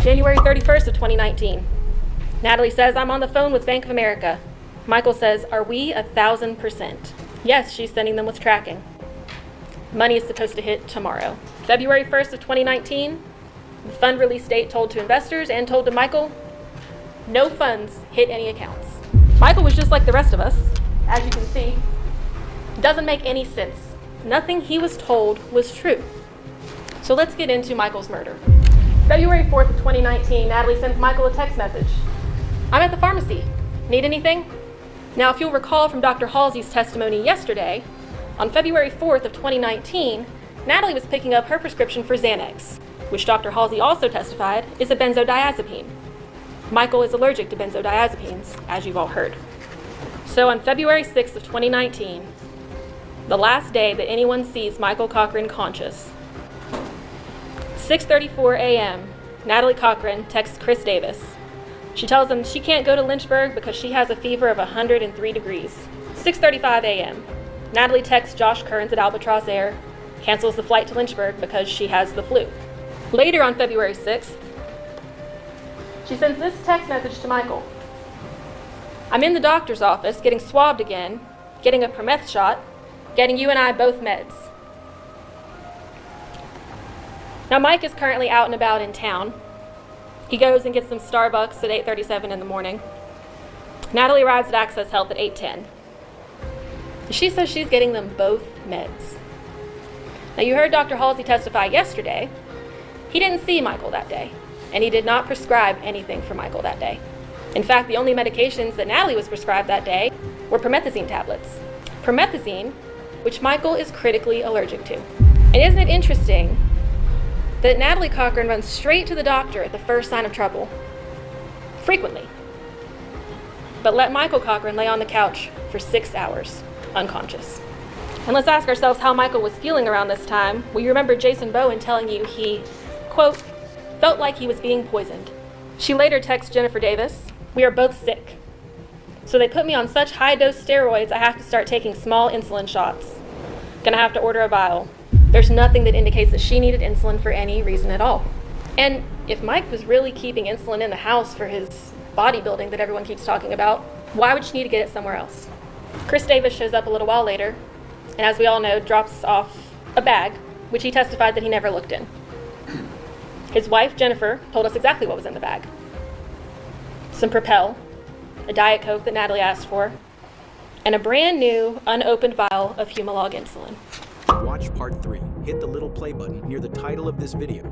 January 31st of 2019. Natalie says, I'm on the phone with Bank of America. Michael says, are we 1,000%? Yes, she's sending them with tracking. Money is supposed to hit tomorrow. February 1st of 2019, the fund release date told to investors and told to Michael, no funds hit any accounts. Michael was just like the rest of us, as you can see. Doesn't make any sense. Nothing he was told was true. So let's get into Michael's murder. February 4th of 2019, Natalie sends Michael a text message. I'm at the pharmacy. Need anything? Now, if you'll recall from Dr. Halsey's testimony yesterday, on February 4th of 2019, Natalie was picking up her prescription for Xanax, which Dr. Halsey also testified is a benzodiazepine. Michael is allergic to benzodiazepines, as you've all heard. So on February 6th of 2019, the last day that anyone sees Michael Cochran conscious, 6:34 a.m., Natalie Cochran texts Chris Davis. She tells him she can't go to Lynchburg because she has a fever of 103 degrees. 6:35 a.m., Natalie texts Josh Kearns at Albatross Air, cancels the flight to Lynchburg because she has the flu. Later on February 6th, she sends this text message to Michael. I'm in the doctor's office getting swabbed again, getting a Prometh shot, getting you and I both meds. Now Mike is currently out and about in town. He goes and gets some Starbucks at 8:37 in the morning. Natalie arrives at Access Health at 8:10. She says she's getting them both meds. Now you heard Dr. Halsey testify yesterday. He didn't see Michael that day, and he did not prescribe anything for Michael that day. In fact, the only medications that Natalie was prescribed that day were promethazine tablets. Promethazine, which Michael is critically allergic to. And isn't it interesting that Natalie Cochran runs straight to the doctor at the first sign of trouble? Frequently. But let Michael Cochran lay on the couch for 6 hours, unconscious. And let's ask ourselves how Michael was feeling around this time. Well, you remember Jason Bowen telling you he, quote, felt like he was being poisoned. She later texts Jennifer Davis, we are both sick. So they put me on such high-dose steroids, I have to start taking small insulin shots. Gonna have to order a vial. There's nothing that indicates that she needed insulin for any reason at all. And if Mike was really keeping insulin in the house for his bodybuilding that everyone keeps talking about, why would she need to get it somewhere else? Chris Davis shows up a little while later, and as we all know, drops off a bag, which he testified that he never looked in. His wife, Jennifer, told us exactly what was in the bag. Some Propel, a Diet Coke that Natalie asked for, and a brand new, unopened vial of Humalog insulin. Watch part 3. Hit the little play button near the title of this video.